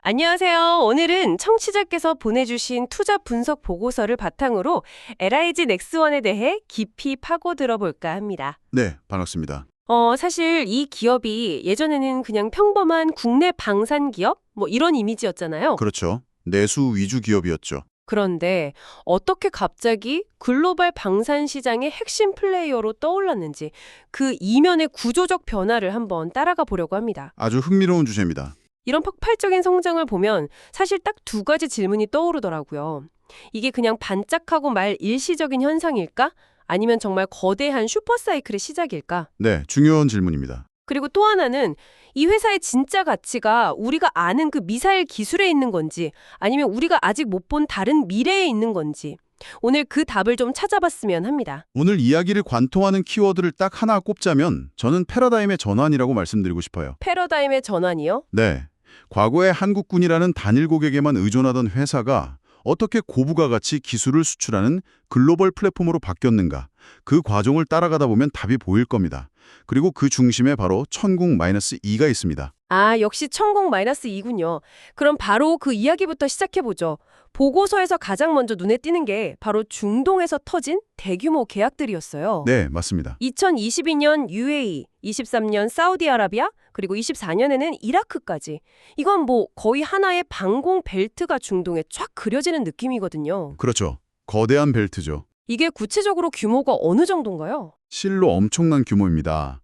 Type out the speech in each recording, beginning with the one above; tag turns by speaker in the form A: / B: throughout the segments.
A: 안녕하세요. 오늘은 청취자께서 보내주신 투자 분석 보고서를 바탕으로 LIG 넥스원에 대해 깊이 파고 들어볼까 합니다.
B: 네, 반갑습니다.
A: 사실 이 기업이 예전에는 그냥 평범한 국내 방산 기업? 뭐 이런 이미지였잖아요.
B: 그렇죠. 내수 위주 기업이었죠.
A: 그런데 어떻게 갑자기 글로벌 방산 시장의 핵심 플레이어로 떠올랐는지 그 이면의 구조적 변화를 한번 따라가 보려고 합니다.
B: 아주 흥미로운 주제입니다.
A: 이런 폭발적인 성장을 보면 사실 딱 두 가지 질문이 떠오르더라고요. 이게 그냥 반짝하고 말 일시적인 현상일까? 아니면 정말 거대한 슈퍼사이클의 시작일까?
B: 네, 중요한 질문입니다.
A: 그리고 또 하나는 이 회사의 진짜 가치가 우리가 아는 그 미사일 기술에 있는 건지 아니면 우리가 아직 못 본 다른 미래에 있는 건지 오늘 그 답을 좀 찾아봤으면 합니다.
B: 오늘 이야기를 관통하는 키워드를 딱 하나 꼽자면 저는 패러다임의 전환이라고 말씀드리고 싶어요.
A: 패러다임의 전환이요?
B: 네, 과거에 한국군이라는 단일 고객에만 의존하던 회사가 어떻게 고부가가치 기술을 수출하는 글로벌 플랫폼으로 바뀌었는가, 그 과정을 따라가다 보면 답이 보일 겁니다. 그리고 그 중심에 바로 천궁-2가 있습니다.
A: 아, 역시 천공-2군요. 그럼 바로 그 이야기부터 시작해보죠. 보고서에서 가장 먼저 눈에 띄는 게 바로 중동에서 터진 대규모 계약들이었어요.
B: 네, 맞습니다.
A: 2022년 UAE, 23년 사우디아라비아, 그리고 24년에는 이라크까지. 이건 뭐 거의 하나의 방공 벨트가 중동에 쫙 그려지는 느낌이거든요.
B: 그렇죠. 거대한 벨트죠.
A: 이게 구체적으로 규모가 어느 정도인가요?
B: 실로 엄청난 규모입니다.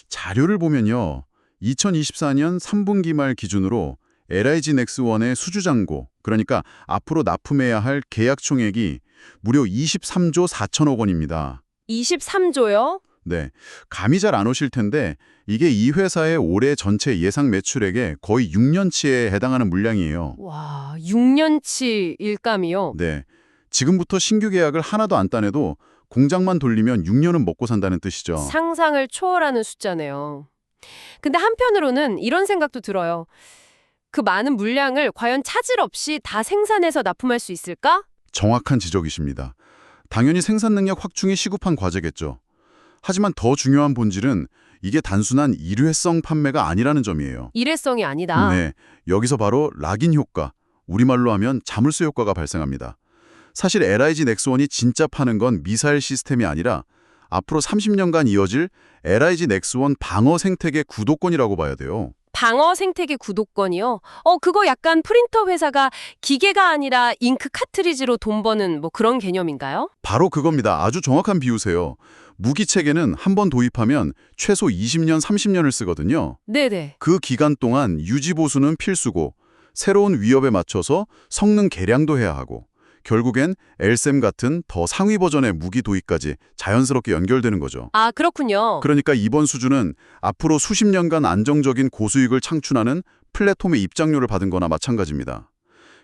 B: 자료를 보면요. 2024년 3분기 말 기준으로 LIG 넥스원의 수주잔고, 그러니까 앞으로 납품해야 할 계약 총액이 무려 23조 4천억 원입니다.
A: 23조요?
B: 네, 감이 잘 안 오실 텐데 이게 이 회사의 올해 전체 예상 매출액의 거의 6년치에 해당하는 물량이에요.
A: 와, 6년치 일감이요?
B: 네, 지금부터 신규 계약을 하나도 안 따내도 공장만 돌리면 6년은 먹고 산다는 뜻이죠.
A: 상상을 초월하는 숫자네요. 근데 한편으로는 이런 생각도 들어요. 그 많은 물량을 과연 차질 없이 다 생산해서 납품할 수 있을까?
B: 정확한 지적이십니다. 당연히 생산 능력 확충이 시급한 과제겠죠. 하지만 더 중요한 본질은 이게 단순한 일회성 판매가 아니라는 점이에요.
A: 일회성이 아니다.
B: 네, 여기서 바로 락인 효과, 우리말로 하면 자물쇠 효과가 발생합니다. 사실 LIG 넥스원이 진짜 파는 건 미사일 시스템이 아니라 앞으로 30년간 이어질 LIG 넥스원 방어 생태계 구도권이라고 봐야 돼요.
A: 방어 생태계 구독권이요? 그거 약간 프린터 회사가 기계가 아니라 잉크 카트리지로 돈 버는 뭐 그런 개념인가요?
B: 바로 그겁니다. 아주 정확한 비유세요. 무기 체계는 한 번 도입하면 최소 20년, 30년을 쓰거든요.
A: 네네.
B: 그 기간 동안 유지 보수는 필수고 새로운 위협에 맞춰서 성능 개량도 해야 하고 결국엔 LSAM 같은 더 상위 버전의 무기 도입까지 자연스럽게 연결되는 거죠.
A: 아, 그렇군요.
B: 그러니까 이번 수준은 앞으로 수십 년간 안정적인 고수익을 창출하는 플랫폼의 입장료를 받은 거나 마찬가지입니다.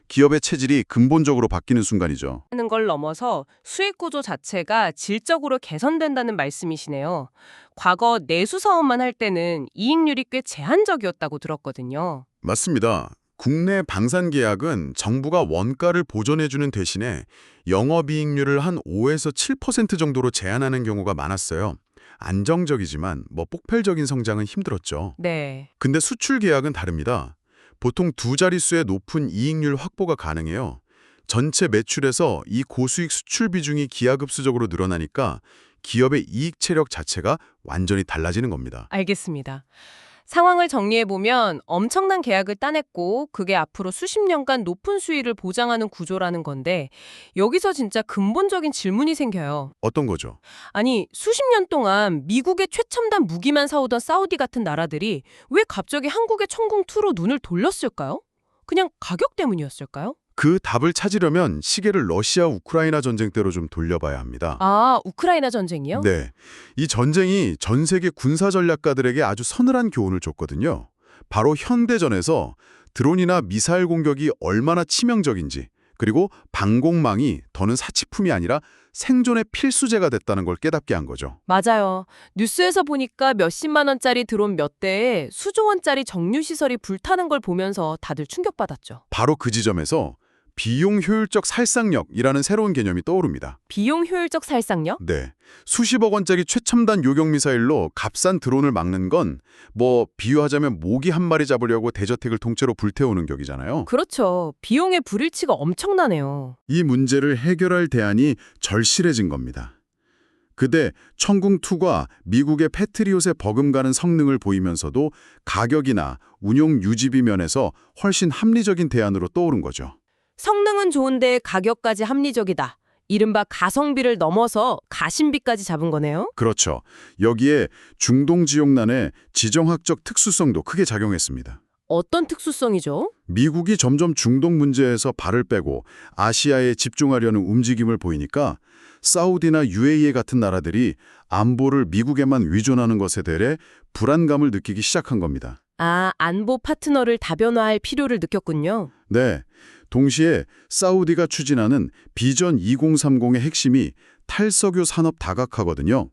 B: 기업의 체질이 근본적으로 바뀌는 순간이죠.
A: 하는 걸 넘어서 수익 구조 자체가 질적으로 개선된다는 말씀이시네요. 과거 내수 사업만 할 때는 이익률이 꽤 제한적이었다고 들었거든요.
B: 맞습니다. 국내 방산 계약은 정부가 원가를 보전해주는 대신에 영업이익률을 한 5에서 7% 정도로 제한하는 경우가 많았어요. 안정적이지만 폭발적인 성장은 힘들었죠.
A: 네.
B: 근데 수출 계약은 다릅니다. 보통 두 자릿수의 높은 이익률 확보가 가능해요. 전체 매출에서 이 고수익 수출 비중이 기하급수적으로 늘어나니까 기업의 이익 체력 자체가 완전히 달라지는 겁니다.
A: 알겠습니다. 상황을 정리해보면 엄청난 계약을 따냈고 그게 앞으로 수십 년간 높은 수익을 보장하는 구조라는 건데 여기서 진짜 근본적인 질문이 생겨요.
B: 어떤 거죠?
A: 아니, 수십 년 동안 미국의 최첨단 무기만 사오던 사우디 같은 나라들이 왜 갑자기 한국의 천궁2로 눈을 돌렸을까요? 그냥 가격 때문이었을까요?
B: 그 답을 찾으려면 시계를 러시아-우크라이나 전쟁 때로 좀 돌려봐야 합니다.
A: 아, 우크라이나 전쟁이요?
B: 네, 이 전쟁이 전 세계 군사 전략가들에게 아주 서늘한 교훈을 줬거든요. 바로 현대전에서 드론이나 미사일 공격이 얼마나 치명적인지, 그리고 방공망이 더는 사치품이 아니라 생존의 필수제가 됐다는 걸 깨닫게 한 거죠.
A: 맞아요. 뉴스에서 보니까 몇십만 원짜리 드론 몇 대에 수조 원짜리 정유시설이 불타는 걸 보면서 다들 충격받았죠.
B: 바로 그 지점에서 비용 효율적 살상력이라는 새로운 개념이 떠오릅니다.
A: 비용 효율적 살상력?
B: 네. 수십억 원짜리 최첨단 요격 미사일로 값싼 드론을 막는 건 비유하자면 모기 한 마리 잡으려고 대저택을 통째로 불태우는 격이잖아요.
A: 그렇죠. 비용의 불일치가 엄청나네요.
B: 이 문제를 해결할 대안이 절실해진 겁니다. 그때 천궁2가 미국의 패트리ոտ에 버금가는 성능을 보이면서도 가격이나 운용 유지비 면에서 훨씬 합리적인 대안으로 떠오른 거죠.
A: 성능은 좋은데 가격까지 합리적이다. 이른바 가성비를 넘어서 가심비까지 잡은 거네요.
B: 그렇죠. 여기에 중동 지역난의 지정학적 특수성도 크게 작용했습니다.
A: 어떤 특수성이죠?
B: 미국이 점점 중동 문제에서 발을 빼고 아시아에 집중하려는 움직임을 보이니까 사우디나 UAE 같은 나라들이 안보를 미국에만 의존하는 것에 대해 불안감을 느끼기 시작한 겁니다.
A: 아, 안보 파트너를 다변화할 필요를 느꼈군요.
B: 네, 동시에 사우디가 추진하는 비전 2030의 핵심이 탈석유 산업 다각화거든요.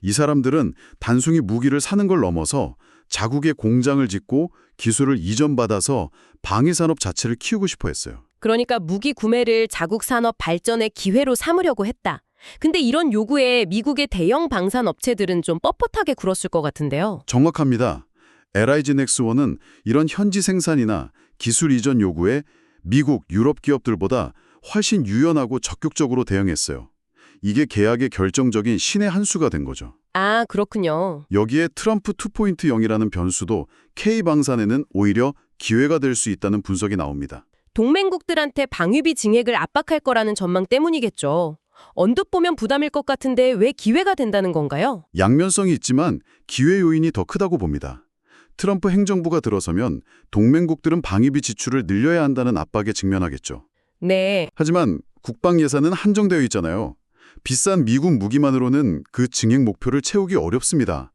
B: 이 사람들은 단순히 무기를 사는 걸 넘어서 자국의 공장을 짓고 기술을 이전받아서 방위산업 자체를 키우고 싶어 했어요.
A: 그러니까 무기 구매를 자국 산업 발전의 기회로 삼으려고 했다. 근데 이런 요구에 미국의 대형 방산 업체들은 좀 뻣뻣하게 굴었을 것 같은데요.
B: 정확합니다. LIG 넥스원은 이런 현지 생산이나 기술 이전 요구에 미국, 유럽 기업들보다 훨씬 유연하고 적극적으로 대응했어요. 이게 계약의 결정적인 신의 한 수가 된 거죠.
A: 아, 그렇군요.
B: 여기에 트럼프 2.0이라는 변수도 K방산에는 오히려 기회가 될 수 있다는 분석이 나옵니다.
A: 동맹국들한테 방위비 증액을 압박할 거라는 전망 때문이겠죠. 언뜻 보면 부담일 것 같은데 왜 기회가 된다는 건가요?
B: 양면성이 있지만 기회 요인이 더 크다고 봅니다. 트럼프 행정부가 들어서면 동맹국들은 방위비 지출을 늘려야 한다는 압박에 직면하겠죠.
A: 네.
B: 하지만 국방 예산은 한정되어 있잖아요. 비싼 미국 무기만으로는 그 증액 목표를 채우기 어렵습니다.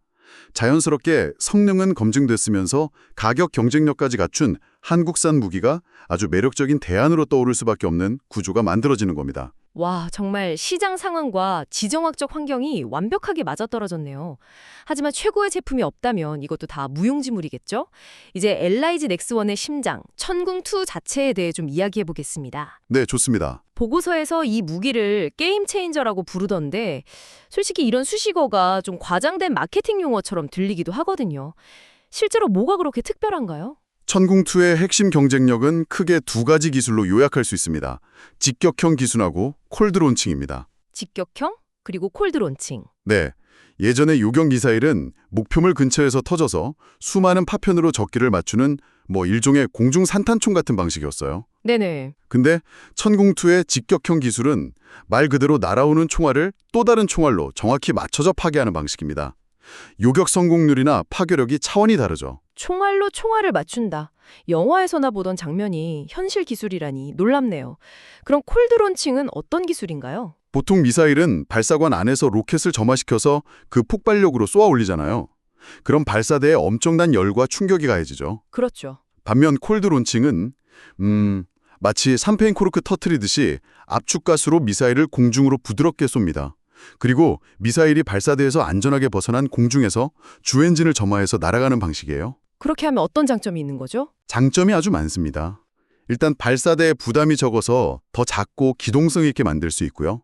B: 자연스럽게 성능은 검증됐으면서 가격 경쟁력까지 갖춘 한국산 무기가 아주 매력적인 대안으로 떠오를 수밖에 없는 구조가 만들어지는 겁니다.
A: 와, 정말 시장 상황과 지정학적 환경이 완벽하게 맞아떨어졌네요. 하지만 최고의 제품이 없다면 이것도 다 무용지물이겠죠? 이제 LIG 넥스원의 심장, 천궁2 자체에 대해 좀 이야기해 보겠습니다.
B: 네, 좋습니다.
A: 보고서에서 이 무기를 게임 체인저라고 부르던데 솔직히 이런 수식어가 좀 과장된 마케팅 용어처럼 들리기도 하거든요. 실제로 뭐가 그렇게 특별한가요?
B: 천궁2의 핵심 경쟁력은 크게 두 가지 기술로 요약할 수 있습니다. 직격형 기순하고 콜드 론칭입니다.
A: 직격형 그리고 콜드 론칭.
B: 네, 예전의 요격 미사일은 목표물 근처에서 터져서 수많은 파편으로 적기를 맞추는 일종의 공중 산탄총 같은 방식이었어요.
A: 네네.
B: 근데 천궁2의 직격형 기술은 말 그대로 날아오는 총알을 또 다른 총알로 정확히 맞춰서 파괴하는 방식입니다. 요격 성공률이나 파괴력이 차원이 다르죠.
A: 총알로 총알을 맞춘다. 영화에서나 보던 장면이 현실 기술이라니 놀랍네요. 그럼 콜드 론칭은 어떤 기술인가요?
B: 보통 미사일은 발사관 안에서 로켓을 점화시켜서 그 폭발력으로 쏘아 올리잖아요. 그럼 발사대에 엄청난 열과 충격이 가해지죠.
A: 그렇죠.
B: 반면 콜드 론칭은 마치 샴페인 코르크 터트리듯이 압축가스로 미사일을 공중으로 부드럽게 쏩니다. 그리고 미사일이 발사대에서 안전하게 벗어난 공중에서 주엔진을 점화해서 날아가는 방식이에요.
A: 그렇게 하면 어떤 장점이 있는 거죠?
B: 장점이 아주 많습니다. 일단 발사대에 부담이 적어서 더 작고 기동성 있게 만들 수 있고요.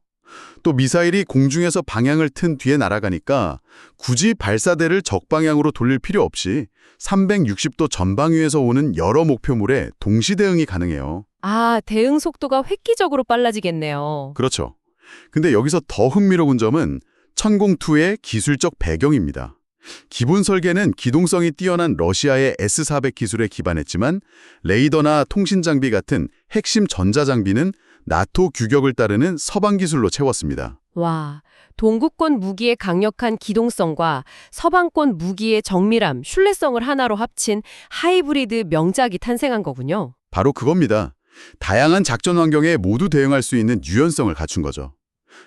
B: 또 미사일이 공중에서 방향을 튼 뒤에 날아가니까 굳이 발사대를 적방향으로 돌릴 필요 없이 360도 전방위에서 오는 여러 목표물에 동시 대응이 가능해요.
A: 아, 대응 속도가 획기적으로 빨라지겠네요.
B: 그렇죠. 근데 여기서 더 흥미로운 점은 천궁2의 기술적 배경입니다. 기본 설계는 기동성이 뛰어난 러시아의 S-400 기술에 기반했지만 레이더나 통신 장비 같은 핵심 전자장비는 나토 규격을 따르는 서방 기술로 채웠습니다.
A: 와, 동구권 무기의 강력한 기동성과 서방권 무기의 정밀함, 신뢰성을 하나로 합친 하이브리드 명작이 탄생한 거군요.
B: 바로 그겁니다. 다양한 작전 환경에 모두 대응할 수 있는 유연성을 갖춘 거죠.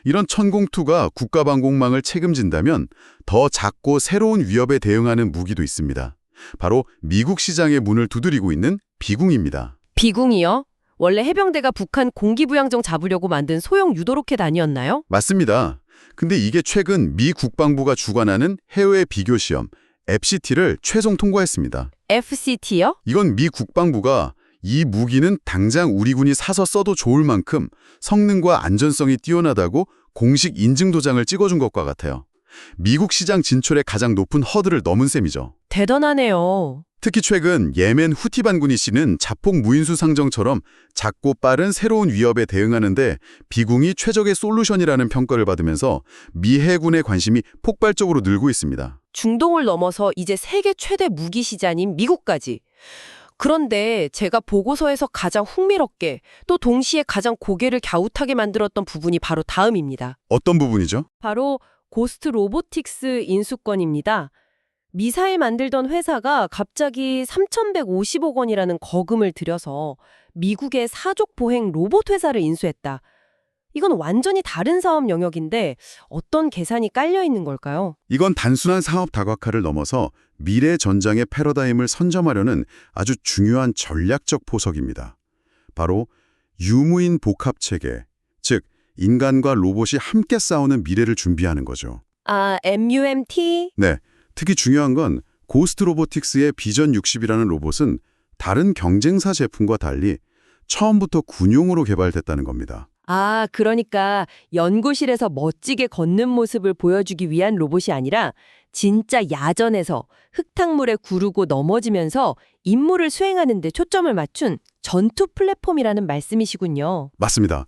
B: 이런 천궁2가 국가방공망을 책임진다면 더 작고 새로운 위협에 대응하는 무기도 있습니다. 바로 미국 시장의 문을 두드리고 있는 비궁입니다.
A: 비궁이요? 원래 해병대가 북한 공기부양정 잡으려고 만든 소형 유도로켓 아니었나요?
B: 맞습니다. 근데 이게 최근 미 국방부가 주관하는 해외 비교 시험 FCT를 최종 통과했습니다.
A: FCT요?
B: 이건 미 국방부가 이 무기는 당장 우리 군이 사서 써도 좋을 만큼 성능과 안전성이 뛰어나다고 공식 인증 도장을 찍어준 것과 같아요. 미국 시장 진출의 가장 높은 허들을 넘은 셈이죠.
A: 대단하네요.
B: 특히 최근 예멘 후티 반군이 씨는 자폭 무인수 상정처럼 작고 빠른 새로운 위협에 대응하는데 비궁이 최적의 솔루션이라는 평가를 받으면서 미 해군의 관심이 폭발적으로 늘고 있습니다.
A: 중동을 넘어서 이제 세계 최대 무기 시장인 미국까지. 그런데 제가 보고서에서 가장 흥미롭게 또 동시에 가장 고개를 갸웃하게 만들었던 부분이 바로 다음입니다.
B: 어떤 부분이죠?
A: 바로 고스트 로보틱스 인수권입니다. 미사일 만들던 회사가 갑자기 3,150억 원이라는 거금을 들여서 미국의 사족 보행 로봇 회사를 인수했다. 이건 완전히 다른 사업 영역인데 어떤 계산이 깔려 있는 걸까요?
B: 이건 단순한 사업 다각화를 넘어서 미래 전장의 패러다임을 선점하려는 아주 중요한 전략적 포석입니다. 바로 유무인 복합 체계, 즉 인간과 로봇이 함께 싸우는 미래를 준비하는 거죠.
A: 아, MUMT?
B: 네, 특히 중요한 건 고스트 로보틱스의 비전 60이라는 로봇은 다른 경쟁사 제품과 달리 처음부터 군용으로 개발됐다는 겁니다.
A: 아, 그러니까 연구실에서 멋지게 걷는 모습을 보여주기 위한 로봇이 아니라 진짜 야전에서 흙탕물에 구르고 넘어지면서 임무를 수행하는 데 초점을 맞춘 전투 플랫폼이라는 말씀이시군요.
B: 맞습니다.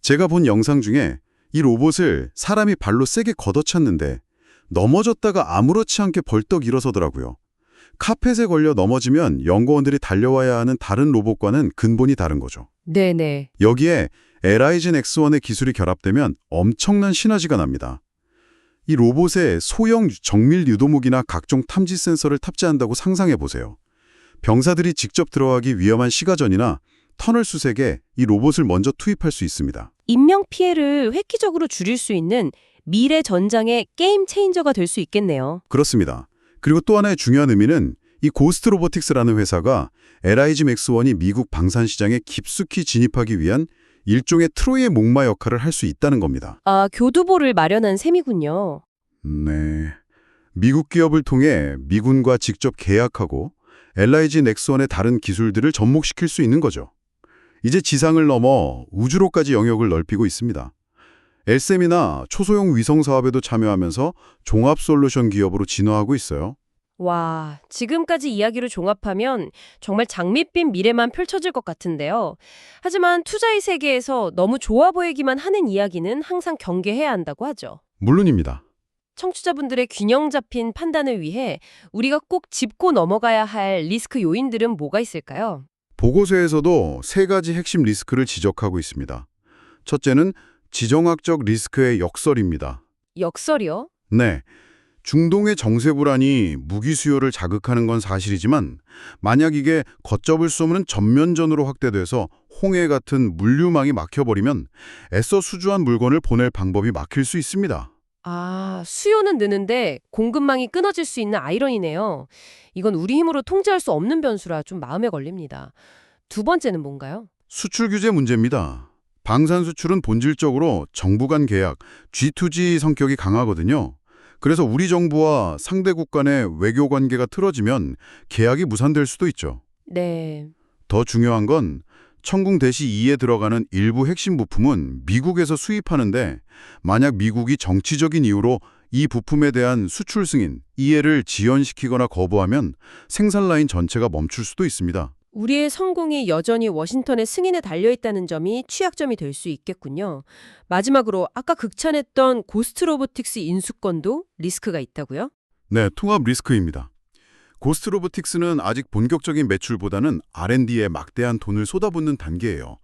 B: 제가 본 영상 중에 이 로봇을 사람이 발로 세게 걷어찼는데 넘어졌다가 아무렇지 않게 벌떡 일어서더라고요. 카펫에 걸려 넘어지면 연구원들이 달려와야 하는 다른 로봇과는 근본이 다른 거죠.
A: 네네.
B: 여기에 LIG X1의 기술이 결합되면 엄청난 시너지가 납니다. 이 로봇에 소형 정밀 유도무기나 각종 탐지 센서를 탑재한다고 상상해 보세요. 병사들이 직접 들어가기 위험한 시가전이나 터널 수색에 이 로봇을 먼저 투입할 수 있습니다.
A: 인명 피해를 획기적으로 줄일 수 있는 미래 전장의 게임 체인저가 될 수 있겠네요.
B: 그렇습니다. 그리고 또 하나의 중요한 의미는 이 고스트 로보틱스라는 회사가 LIG X1이 미국 방산 시장에 깊숙이 진입하기 위한 일종의 트로이의 목마 역할을 할 수 있다는 겁니다.
A: 아, 교두보를 마련한 셈이군요.
B: 네. 미국 기업을 통해 미군과 직접 계약하고 LIG X1의 다른 기술들을 접목시킬 수 있는 거죠. 이제 지상을 넘어 우주로까지 영역을 넓히고 있습니다. LSAM이나 초소형 위성 사업에도 참여하면서 종합 솔루션 기업으로 진화하고 있어요.
A: 와, 지금까지 이야기를 종합하면 정말 장밋빛 미래만 펼쳐질 것 같은데요. 하지만 투자의 세계에서 너무 좋아 보이기만 하는 이야기는 항상 경계해야 한다고 하죠.
B: 물론입니다.
A: 청취자분들의 균형 잡힌 판단을 위해 우리가 꼭 짚고 넘어가야 할 리스크 요인들은 뭐가 있을까요?
B: 보고서에서도 세 가지 핵심 리스크를 지적하고 있습니다. 첫째는 지정학적 리스크의 역설입니다.
A: 역설이요?
B: 네. 중동의 정세 불안이 무기 수요를 자극하는 건 사실이지만 만약 이게 걷잡을 수 없는 전면전으로 확대돼서 홍해 같은 물류망이 막혀버리면 애써 수주한 물건을 보낼 방법이 막힐 수 있습니다.
A: 아, 수요는 느는데 공급망이 끊어질 수 있는 아이러니네요. 이건 우리 힘으로 통제할 수 없는 변수라 좀 마음에 걸립니다. 두 번째는 뭔가요?
B: 수출 규제 문제입니다. 방산 수출은 본질적으로 정부 간 계약, G2G 성격이 강하거든요. 그래서 우리 정부와 상대국 간의 외교 관계가 틀어지면 계약이 무산될 수도 있죠.
A: 네.
B: 더 중요한 건 천궁 대시 2에 들어가는 일부 핵심 부품은 미국에서 수입하는데 만약 미국이 정치적인 이유로 이 부품에 대한 수출 승인, 이해를 지연시키거나 거부하면 생산 라인 전체가 멈출 수도 있습니다.
A: 우리의 성공이 여전히 워싱턴의 승인에 달려있다는 점이 취약점이 될 수 있겠군요. 마지막으로 아까 극찬했던 고스트 로보틱스 인수권도 리스크가 있다고요?
B: 네, 통합 리스크입니다. 고스트 로보틱스는 아직 본격적인 매출보다는 R&D에 막대한 돈을 쏟아붓는 단계예요.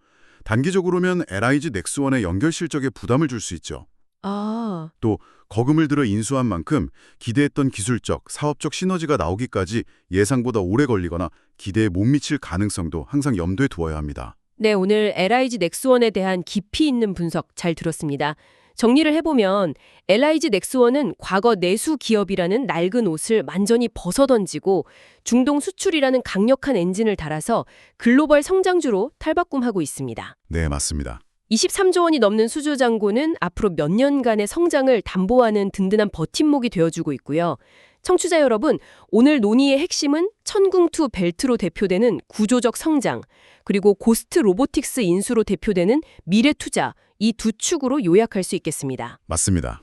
B: 단기적으로면 LIG X1의 연결 실적에 부담을 줄 수 있죠.
A: 아,
B: 또 거금을 들여 인수한 만큼 기대했던 기술적, 사업적 시너지가 나오기까지 예상보다 오래 걸리거나 기대에 못 미칠 가능성도 항상 염두에 두어야 합니다.
A: 네, 오늘 LIG 넥스원에 대한 깊이 있는 분석 잘 들었습니다. 정리를 해보면 LIG 넥스원은 과거 내수 기업이라는 낡은 옷을 완전히 벗어던지고 중동 수출이라는 강력한 엔진을 달아서 글로벌 성장주로 탈바꿈하고 있습니다.
B: 네, 맞습니다.
A: 23조 원이 넘는 수주 잔고는 앞으로 몇 년간의 성장을 담보하는 든든한 버팀목이 되어주고 있고요. 청취자 여러분, 오늘 논의의 핵심은 천궁투 벨트로 대표되는 구조적 성장, 그리고 고스트 로보틱스 인수로 대표되는 미래 투자, 이 두 축으로 요약할 수 있겠습니다.
B: 맞습니다.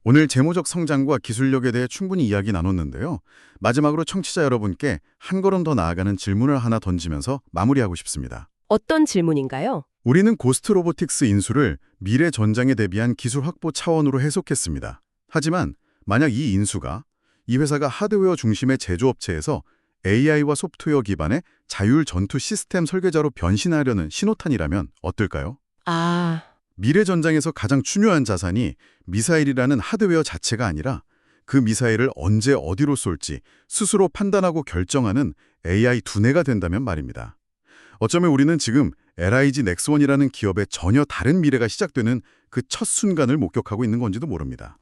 B: 오늘 재무적 성장과 기술력에 대해 충분히 이야기 나눴는데요. 마지막으로 청취자 여러분께 한 걸음 더 나아가는 질문을 하나 던지면서 마무리하고 싶습니다.
A: 어떤 질문인가요?
B: 우리는 고스트 로보틱스 인수를 미래 전장에 대비한 기술 확보 차원으로 해석했습니다. 하지만 만약 이 인수가 이 회사가 하드웨어 중심의 제조업체에서 AI와 소프트웨어 기반의 자율 전투 시스템 설계자로 변신하려는 신호탄이라면 어떨까요? 미래 전장에서 가장 중요한 자산이 미사일이라는 하드웨어 자체가 아니라 그 미사일을 언제 어디로 쏠지 스스로 판단하고 결정하는 AI 두뇌가 된다면 말입니다. 어쩌면 우리는 지금 LIG 넥스원이라는 기업의 전혀 다른 미래가 시작되는 그 첫 순간을 목격하고 있는 건지도 모릅니다.